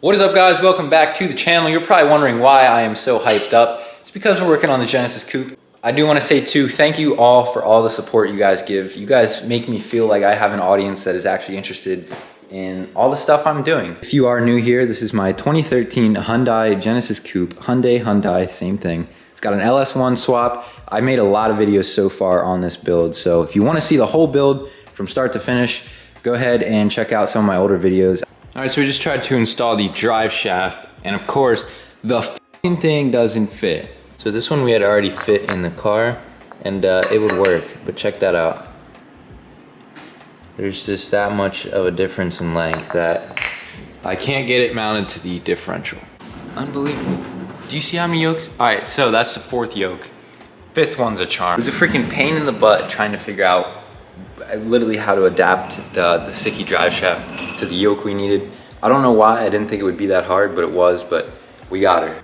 What is up, guys? Welcome back to the channel. You're probably wondering why I am so hyped up. It's because we're working on the Genesis Coupe. I do want to say too, thank you all for all the support you guys give. You guys make me feel like I have an audience that is actually interested in all the stuff I'm doing. If you are new here, this is my 2013 Hyundai Genesis Coupe. Hyundai, same thing. It's got an LS1 swap. I made a lot of videos so far on this build, so if you want to see the whole build from start to finish, go ahead and check out some of my older videos. All right, so we just tried to install the drive shaft, and of course, the f***ing thing doesn't fit. So this one we had already fit in the car, and it would work, but check that out. There's just that much of a difference in length that I can't get it mounted to the differential. Unbelievable. Do you see how many yokes? All right, so that's the fourth yoke. Fifth one's a charm. It was a freaking pain in the butt trying to figure out literally how to adapt the Sicky drive shaft to the yoke we needed. I don't know why, I didn't think it would be that hard, but it was, but we got her.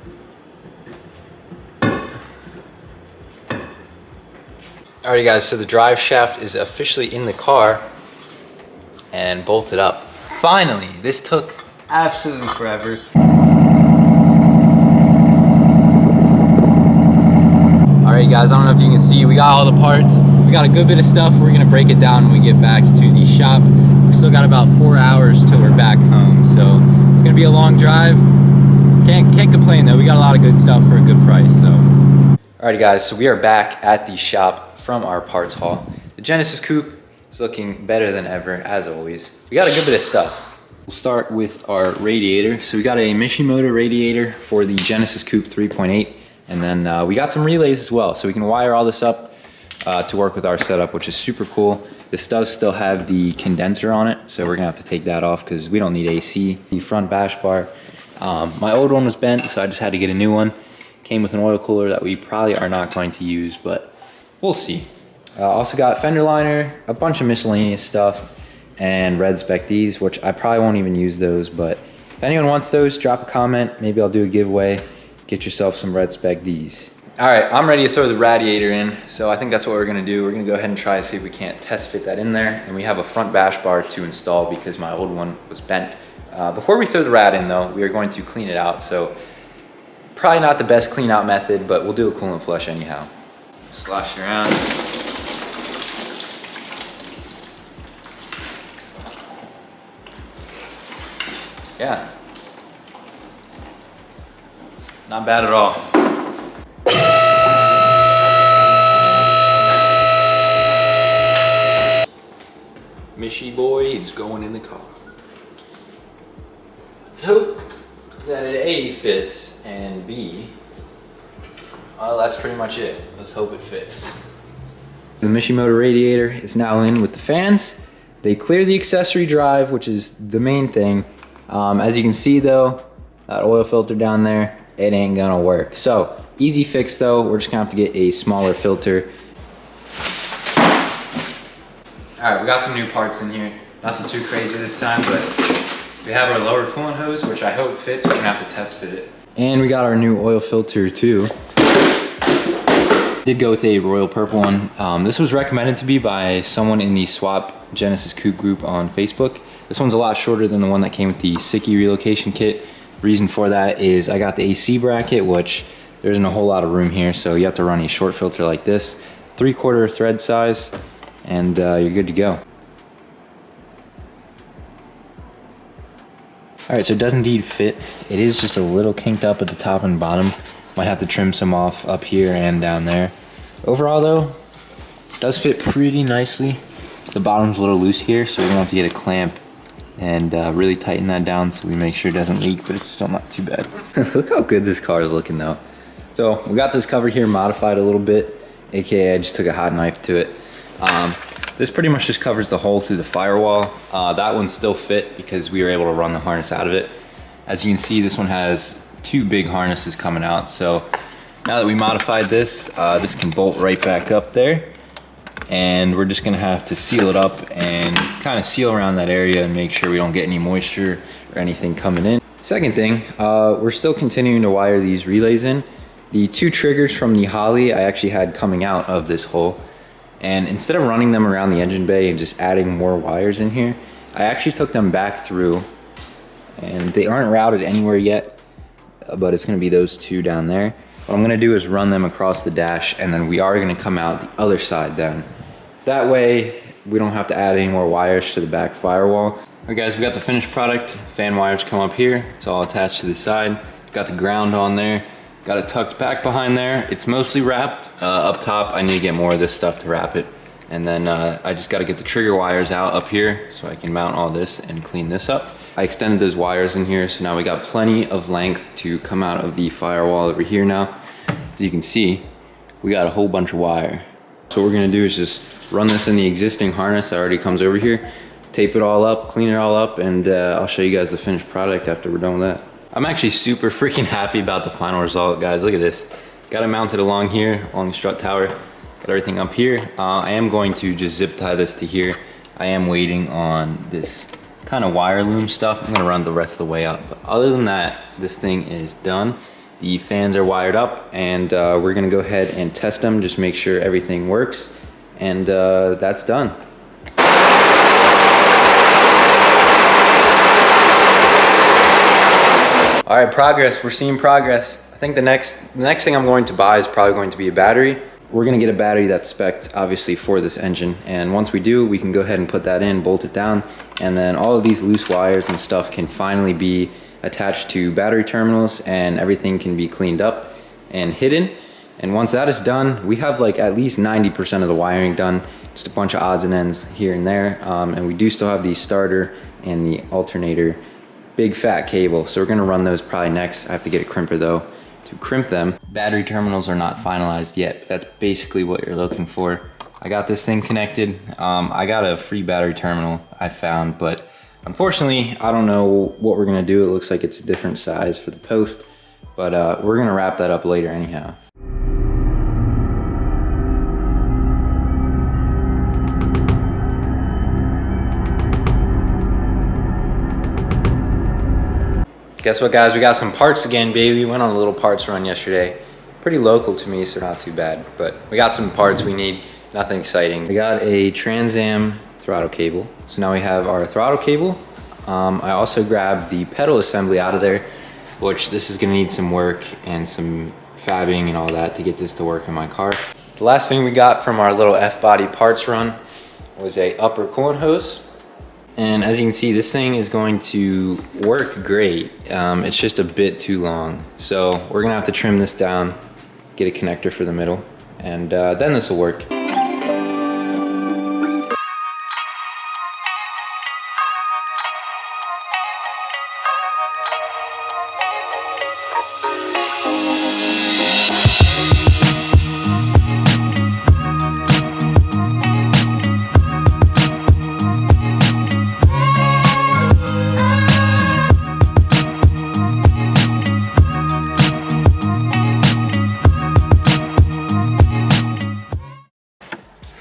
Alrighty guys, so the drive shaft is officially in the car and bolted up. Finally, this took absolutely forever. Alright guys, I don't know if you can see, we got all the parts. We got a good bit of stuff. We're gonna break it down when we get back to the shop. We still got about 4 hours till we're back home, so it's gonna be a long drive. Can't complain though. We got a lot of good stuff for a good price. So, alrighty guys, so we are back at the shop from our parts haul. The Genesis Coupe is looking better than ever, as always. We got a good bit of stuff. We'll start with our radiator. So we got a Mishimoto radiator for the Genesis Coupe 3.8, and then we got some relays as well, so we can wire all this up to work with our setup, which is super cool. This does still have the condenser on it, so we're gonna have to take that off because we don't need AC. The front bash bar, my old one was bent, so I just had to get a new one. Came with an oil cooler that we probably are not going to use, but we'll see. Also got fender liner, a bunch of miscellaneous stuff, and red spec Ds, which I probably won't even use those, but if anyone wants those, drop a comment. Maybe I'll do a giveaway. Get yourself some red spec Ds. All right, I'm ready to throw the radiator in, so I think that's what we're gonna do. We're gonna go ahead and try to see if we can't test fit that in there, and we have a front bash bar to install because my old one was bent. Before we throw the rad in though, we are going to clean it out, so probably not the best clean out method, but we'll do a coolant flush anyhow. Slosh it around. Yeah. Not bad at all. Mishy boy is going in the car. Let's hope that it A, fits, and B, well, that's pretty much it. Let's hope it fits. The Mishimoto radiator is now in with the fans. They clear the accessory drive, which is the main thing. As you can see though, that oil filter down there, it ain't gonna work. So, easy fix though, we're just gonna have to get a smaller filter. All right, we got some new parts in here. Nothing too crazy this time, but we have our lower coolant hose, which I hope fits. We're gonna have to test fit it. And we got our new oil filter too. Did go with a royal purple one. This was recommended to me by someone in the Swap Genesis Coupe group on Facebook. This one's a lot shorter than the one that came with the Sicky relocation kit. Reason for that is I got the AC bracket, which there isn't a whole lot of room here, so you have to run a short filter like this, 3/4 thread size, and you're good to go. All right, so it does indeed fit. It is just a little kinked up at the top and bottom. Might have to trim some off up here and down there. Overall though, it does fit pretty nicely. The bottom's a little loose here, so we're gonna have to get a clamp and really tighten that down so we make sure it doesn't leak, but it's still not too bad. Look how good this car is looking though. So we got this cover here modified a little bit, AKA I just took a hot knife to it. This pretty much just covers the hole through the firewall. That one still fit because we were able to run the harness out of it. As you can see, this one has two big harnesses coming out. So now that we modified this, this can bolt right back up there. And we're just gonna have to seal it up and kind of seal around that area and make sure we don't get any moisture or anything coming in. Second thing, we're still continuing to wire these relays in. The two triggers from the Holly I actually had coming out of this hole. And instead of running them around the engine bay and just adding more wires in here, I actually took them back through and they aren't routed anywhere yet, but it's gonna be those two down there. What I'm gonna do is run them across the dash, and then we are gonna come out the other side then. That way, we don't have to add any more wires to the back firewall. All right guys, we got the finished product. Fan wires come up here. It's all attached to the side. Got the ground on there. Got it tucked back behind there. It's mostly wrapped. Up top, I need to get more of this stuff to wrap it. And then I just gotta get the trigger wires out up here so I can mount all this and clean this up. I extended those wires in here, so now we got plenty of length to come out of the firewall over here now. As you can see, we got a whole bunch of wire. So what we're gonna do is just run this in the existing harness that already comes over here, tape it all up, clean it all up, and I'll show you guys the finished product after we're done with that. I'm actually super freaking happy about the final result, guys. Look at this. Got it mounted along here, along the strut tower. Got everything up here. I am going to just zip tie this to here. I am waiting on this kind of wire loom stuff. I'm gonna run the rest of the way up. But other than that, this thing is done. The fans are wired up, and we're gonna go ahead and test them, just make sure everything works. And that's done. All right, progress, we're seeing progress. I think the next thing I'm going to buy is probably going to be a battery. We're gonna get a battery that's spec'd obviously for this engine. And once we do, we can go ahead and put that in, bolt it down, and then all of these loose wires and stuff can finally be attached to battery terminals, and everything can be cleaned up and hidden. And once that is done, we have like at least 90% of the wiring done, just a bunch of odds and ends here and there. And we do still have the starter and the alternator big fat cable, so we're gonna run those probably next. I have to get a crimper though to crimp them. Battery terminals are not finalized yet, but that's basically what you're looking for. I got this thing connected. I got a free battery terminal I found, but unfortunately, I don't know what we're gonna do. It looks like it's a different size for the post, but we're gonna wrap that up later anyhow. Guess what, guys? We got some parts again, baby. We went on a little parts run yesterday. Pretty local to me, so not too bad. But we got some parts we need, nothing exciting. We got a Trans Am throttle cable. So now we have our throttle cable. I also grabbed the pedal assembly out of there, which this is gonna need some work and some fabbing and all that to get this to work in my car. The last thing we got from our little F-body parts run was a upper coolant hose. And as you can see, this thing is going to work great. It's just a bit too long. So we're gonna have to trim this down, get a connector for the middle, and then this will work.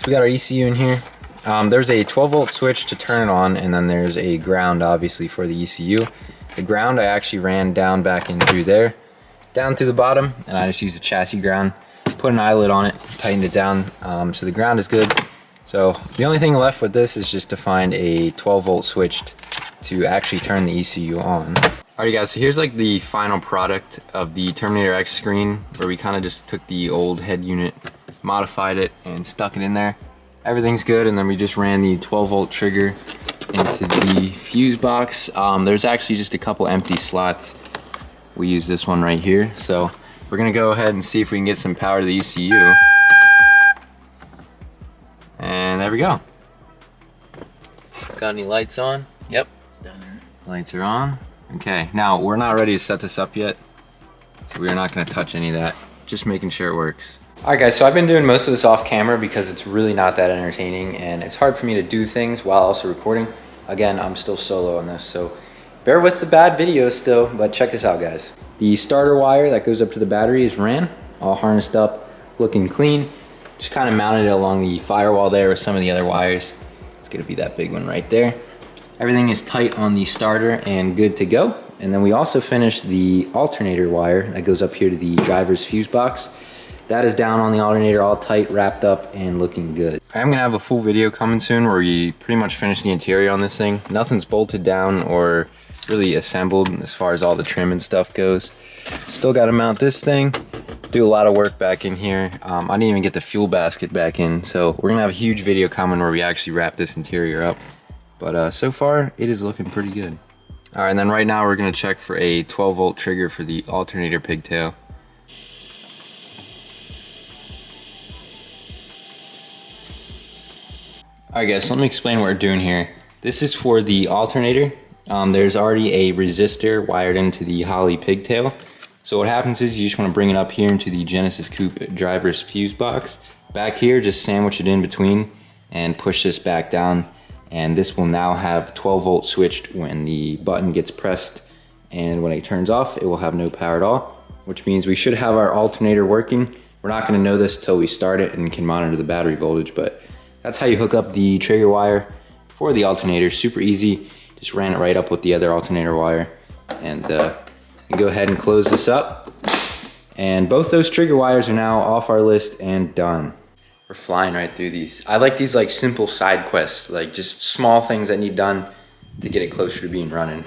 We got our ECU in here. There's a 12-volt switch to turn it on, and then there's a ground obviously for the ECU. The ground I actually ran down back in through there, down through the bottom, and I just used a chassis ground, put an eyelet on it, tightened it down, so the ground is good. So the only thing left with this is just to find a 12-volt switch to actually turn the ECU on. Alright guys, so here's like the final product of the Terminator X screen, where we kind of just took the old head unit, modified it, and stuck it in there. Everything's good, and then we just ran the 12-volt trigger into the fuse box. There's actually just a couple empty slots. We use this one right here, so we're gonna go ahead and see if we can get some power to the ECU. And there we go. Got any lights on? Yep, it's down there. Lights are on. Okay, now we're not ready to set this up yet, so we're not gonna touch any of that. Just making sure it works. Alright guys, so I've been doing most of this off camera because it's really not that entertaining, and it's hard for me to do things while also recording. Again, I'm still solo on this, so bear with the bad videos still, but check this out guys. The starter wire that goes up to the battery is ran, all harnessed up, looking clean. Just kind of mounted it along the firewall there with some of the other wires. It's gonna be that big one right there. Everything is tight on the starter and good to go. And then we also finished the alternator wire that goes up here to the driver's fuse box. that is down on the alternator, all tight, wrapped up, and looking good. I'm gonna have a full video coming soon where we pretty much finish the interior on this thing. Nothing's bolted down or really assembled as far as all the trim and stuff goes. Still gotta mount this thing, do a lot of work back in here. I didn't even get the fuel basket back in, so we're gonna have a huge video coming where we actually wrap this interior up. But so far, it is looking pretty good. All right, and then right now we're gonna check for a 12-volt trigger for the alternator pigtail. Alright guys, so let me explain what we're doing here. This is for the alternator. There's already a resistor wired into the Holley pigtail. So what happens is you just want to bring it up here into the Genesis Coupe driver's fuse box. Back here, just sandwich it in between and push this back down. And this will now have 12 volt switched when the button gets pressed, and when it turns off, it will have no power at all, which means we should have our alternator working. We're not going to know this till we start it and can monitor the battery voltage, but that's how you hook up the trigger wire for the alternator. Super easy. Just ran it right up with the other alternator wire. And you go ahead and close this up. And both those trigger wires are now off our list and done. We're flying right through these. I like these like simple side quests, like just small things that need done to get it closer to being running.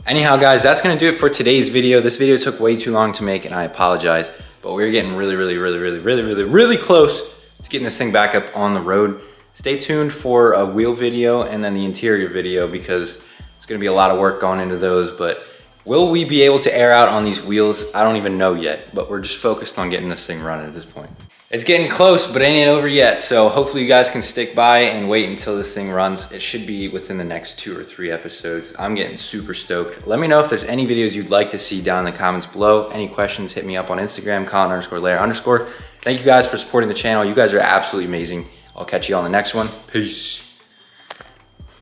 Anyhow guys, that's gonna do it for today's video. This video took way too long to make and I apologize, but we're getting really close to getting this thing back up on the road. Stay tuned for a wheel video and then the interior video because it's gonna be a lot of work going into those, but will we be able to air out on these wheels? I don't even know yet, but we're just focused on getting this thing running at this point. It's getting close, but it ain't over yet, so hopefully you guys can stick by and wait until this thing runs. It should be within the next 2 or 3 episodes. I'm getting super stoked. Let me know if there's any videos you'd like to see down in the comments below. Any questions, hit me up on Instagram, Colin_Lair_. Thank you guys for supporting the channel. You guys are absolutely amazing. I'll catch you on the next one. Peace.